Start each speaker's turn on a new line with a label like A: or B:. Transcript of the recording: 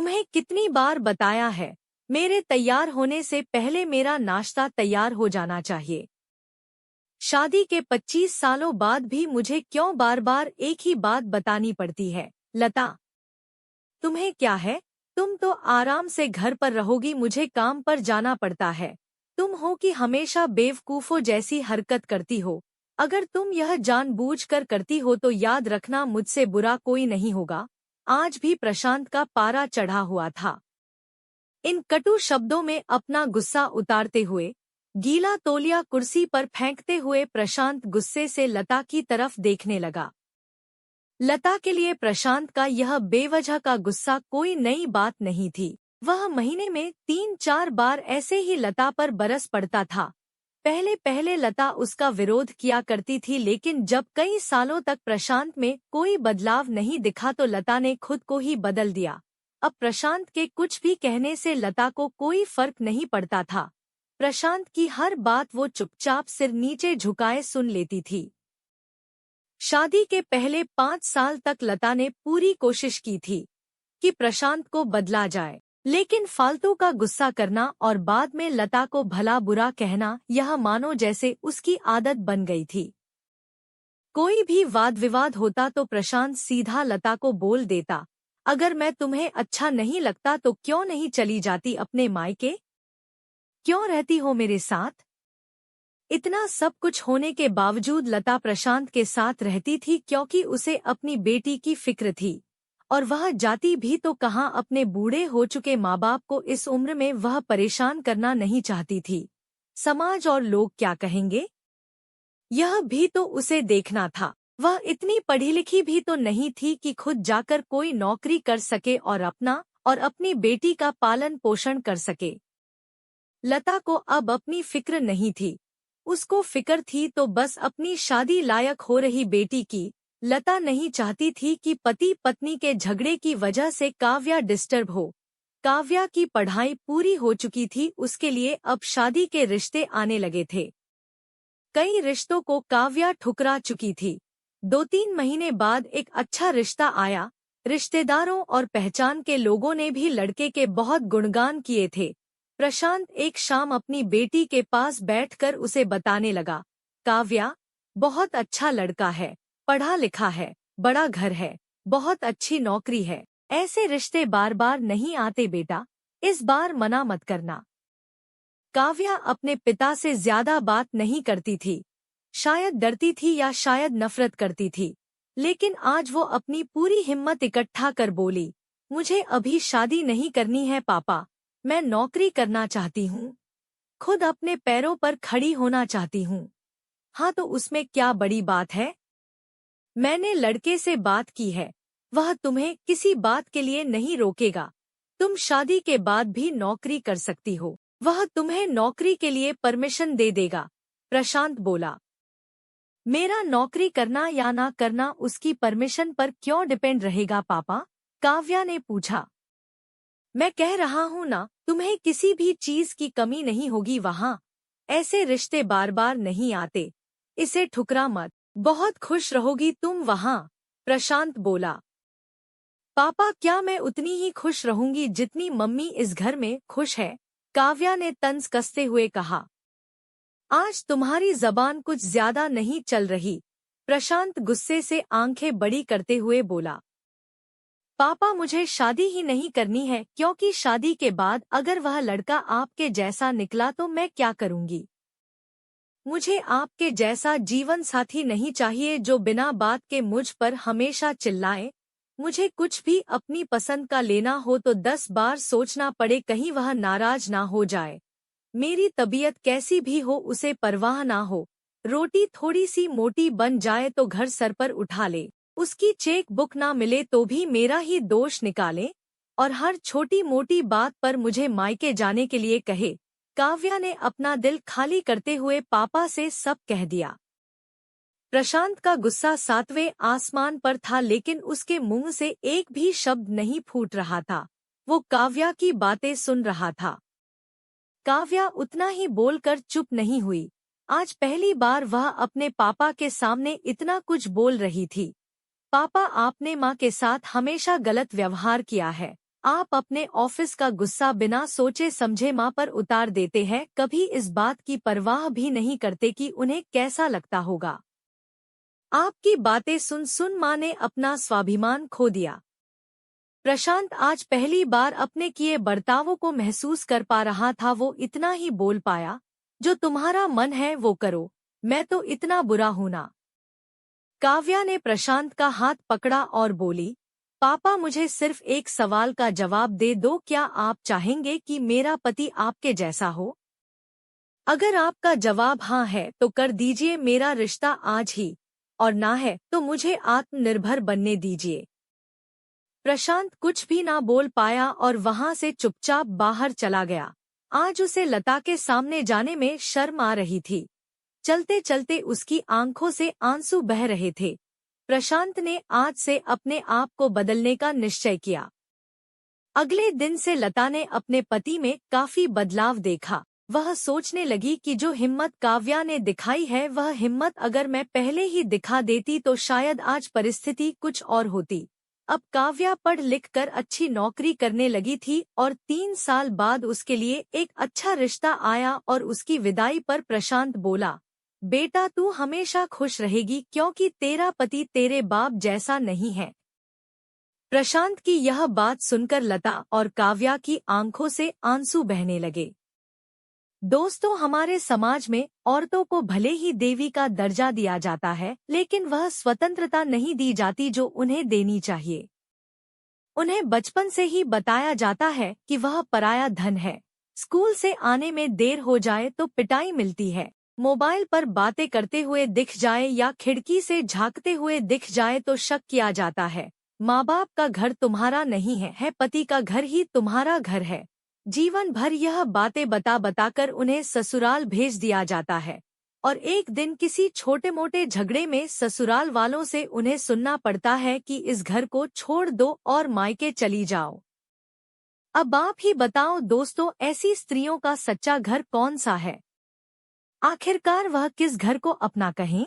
A: तुम्हें कितनी बार बताया है, मेरे तैयार होने से पहले मेरा नाश्ता तैयार हो जाना चाहिए। शादी के 25 सालों बाद भी मुझे क्यों बार बार एक ही बात बतानी पड़ती है? लता, तुम्हें क्या है? तुम तो आराम से घर पर रहोगी, मुझे काम पर जाना पड़ता है। तुम हो कि हमेशा बेवकूफों जैसी हरकत करती हो। अगर तुम यह जानबूझकर करती हो तो याद रखना, मुझसे बुरा कोई नहीं होगा। आज भी प्रशांत का पारा चढ़ा हुआ था। इन कटु शब्दों में अपना गुस्सा उतारते हुए, गीला तौलिया कुर्सी पर फेंकते हुए प्रशांत गुस्से से लता की तरफ देखने लगा। लता के लिए प्रशांत का यह बेवजह का गुस्सा कोई नई बात नहीं थी। वह महीने में 3-4 बार ऐसे ही लता पर बरस पड़ता था। पहले पहले लता उसका विरोध किया करती थी, लेकिन जब कई सालों तक प्रशांत में कोई बदलाव नहीं दिखा तो लता ने खुद को ही बदल दिया। अब प्रशांत के कुछ भी कहने से लता को कोई फर्क नहीं पड़ता था। प्रशांत की हर बात वो चुपचाप सिर नीचे झुकाए सुन लेती थी। शादी के पहले 5 साल तक लता ने पूरी कोशिश की थी कि प्रशांत को बदला जाए, लेकिन फालतू का गुस्सा करना और बाद में लता को भला बुरा कहना, यह मानो जैसे उसकी आदत बन गई थी। कोई भी वाद विवाद होता तो प्रशांत सीधा लता को बोल देता, अगर मैं तुम्हें अच्छा नहीं लगता तो क्यों नहीं चली जाती अपने मायके? क्यों रहती हो मेरे साथ? इतना सब कुछ होने के बावजूद लता प्रशांत के साथ रहती थी क्योंकि उसे अपनी बेटी की फिक्र थी। और वह जाती भी तो कहाँ, अपने बूढ़े हो चुके माँ बाप को इस उम्र में वह परेशान करना नहीं चाहती थी। समाज और लोग क्या कहेंगे, यह भी तो उसे देखना था। वह इतनी पढ़ी लिखी भी तो नहीं थी कि खुद जाकर कोई नौकरी कर सके और अपना और अपनी बेटी का पालन पोषण कर सके। लता को अब अपनी फिक्र नहीं थी। उसको फिक्र थी तो बस अपनी शादी लायक हो रही बेटी की। लता नहीं चाहती थी कि पति पत्नी के झगड़े की वजह से काव्या डिस्टर्ब हो। काव्या की पढ़ाई पूरी हो चुकी थी, उसके लिए अब शादी के रिश्ते आने लगे थे। कई रिश्तों को काव्या ठुकरा चुकी थी। 2-3 महीने बाद एक अच्छा रिश्ता आया। रिश्तेदारों और पहचान के लोगों ने भी लड़के के बहुत गुणगान किए थे। प्रशांत एक शाम अपनी बेटी के पास बैठकर उसे बताने लगा, काव्या, बहुत अच्छा लड़का है, पढ़ा लिखा है, बड़ा घर है, बहुत अच्छी नौकरी है। ऐसे रिश्ते बार बार नहीं आते बेटा, इस बार मना मत करना। काव्या अपने पिता से ज्यादा बात नहीं करती थी। शायद डरती थी या शायद नफरत करती थी, लेकिन आज वो अपनी पूरी हिम्मत इकट्ठा कर बोली, मुझे अभी शादी नहीं करनी है पापा, मैं नौकरी करना चाहती हूँ, खुद अपने पैरों पर खड़ी होना चाहती हूँ। हाँ तो उसमें क्या बड़ी बात है? मैंने लड़के से बात की है, वह तुम्हें किसी बात के लिए नहीं रोकेगा। तुम शादी के बाद भी नौकरी कर सकती हो, वह तुम्हें नौकरी के लिए परमिशन दे देगा। प्रशांत बोला, मेरा नौकरी करना या ना करना उसकी परमिशन पर क्यों डिपेंड रहेगा पापा? काव्या ने पूछा। मैं कह रहा हूँ ना, तुम्हें किसी भी चीज की कमी नहीं होगी वहाँ। ऐसे रिश्ते बार बार नहीं आते, इसे ठुकरा मत, बहुत खुश रहोगी तुम वहाँ। प्रशांत बोला, पापा क्या मैं उतनी ही खुश रहूंगी जितनी मम्मी इस घर में खुश है? काव्या ने तंज कसते हुए कहा। आज तुम्हारी जबान कुछ ज्यादा नहीं चल रही। प्रशांत गुस्से से आंखें बड़ी करते हुए बोला, पापा मुझे शादी ही नहीं करनी है, क्योंकि शादी के बाद अगर वह लड़का आपके जैसा निकला तो मैं क्या करूंगी? मुझे आपके जैसा जीवन साथी नहीं चाहिए जो बिना बात के मुझ पर हमेशा चिल्लाए। मुझे कुछ भी अपनी पसंद का लेना हो तो 10 बार सोचना पड़े, कहीं वह नाराज ना हो जाए। मेरी तबीयत कैसी भी हो उसे परवाह ना हो। रोटी थोड़ी सी मोटी बन जाए तो घर सर पर उठा ले, उसकी चेक बुक ना मिले तो भी मेरा ही दोष निकाले, और हर छोटी मोटी बात पर मुझे मायके जाने के लिए कहे। काव्या ने अपना दिल खाली करते हुए पापा से सब कह दिया। प्रशांत का गुस्सा 7वें आसमान पर था, लेकिन उसके मुंह से एक भी शब्द नहीं फूट रहा था। वो काव्या की बातें सुन रहा था। काव्या उतना ही बोलकर चुप नहीं हुई। आज पहली बार वह अपने पापा के सामने इतना कुछ बोल रही थी। पापा, आपने माँ के साथ हमेशा गलत व्यवहार किया है। आप अपने ऑफिस का गुस्सा बिना सोचे समझे माँ पर उतार देते हैं, कभी इस बात की परवाह भी नहीं करते कि उन्हें कैसा लगता होगा। आपकी बातें सुन सुन माँ ने अपना स्वाभिमान खो दिया। प्रशांत आज पहली बार अपने किए बर्तावों को महसूस कर पा रहा था। वो इतना ही बोल पाया, जो तुम्हारा मन है वो करो, मैं तो इतना बुरा हूं ना। काव्या ने प्रशांत का हाथ पकड़ा और बोली, पापा मुझे सिर्फ एक सवाल का जवाब दे दो, क्या आप चाहेंगे कि मेरा पति आपके जैसा हो? अगर आपका जवाब हाँ है तो कर दीजिए मेरा रिश्ता आज ही, और ना है तो मुझे आत्मनिर्भर बनने दीजिए। प्रशांत कुछ भी ना बोल पाया और वहां से चुपचाप बाहर चला गया। आज उसे लता के सामने जाने में शर्म आ रही थी। चलते चलते उसकी आंखों से आंसू बह रहे थे। प्रशांत ने आज से अपने आप को बदलने का निश्चय किया। अगले दिन से लता ने अपने पति में काफी बदलाव देखा। वह सोचने लगी कि जो हिम्मत काव्या ने दिखाई है, वह हिम्मत अगर मैं पहले ही दिखा देती तो शायद आज परिस्थिति कुछ और होती। अब काव्या पढ़ लिख कर अच्छी नौकरी करने लगी थी और 3 साल बाद उसके लिए एक अच्छा रिश्ता आया और उसकी विदाई पर प्रशांत बोला, बेटा तू हमेशा खुश रहेगी क्योंकि तेरा पति तेरे बाप जैसा नहीं है। प्रशांत की यह बात सुनकर लता और काव्या की आंखों से आंसू बहने लगे। दोस्तों, हमारे समाज में औरतों को भले ही देवी का दर्जा दिया जाता है, लेकिन वह स्वतंत्रता नहीं दी जाती जो उन्हें देनी चाहिए। उन्हें बचपन से ही बताया जाता है कि वह पराया धन है। स्कूल से आने में देर हो जाए तो पिटाई मिलती है। मोबाइल पर बातें करते हुए दिख जाए या खिड़की से झांकते हुए दिख जाए तो शक किया जाता है। माँ बाप का घर तुम्हारा नहीं है, पति का घर ही तुम्हारा घर है। जीवन भर यह बातें बता बताकर उन्हें ससुराल भेज दिया जाता है और एक दिन किसी छोटे मोटे झगड़े में ससुराल वालों से उन्हें सुनना पड़ता है कि इस घर को छोड़ दो और मायके चली जाओ। अब आप ही बताओ दोस्तों, ऐसी स्त्रियों का सच्चा घर कौन सा है? आखिरकार वह किस घर को अपना कहें?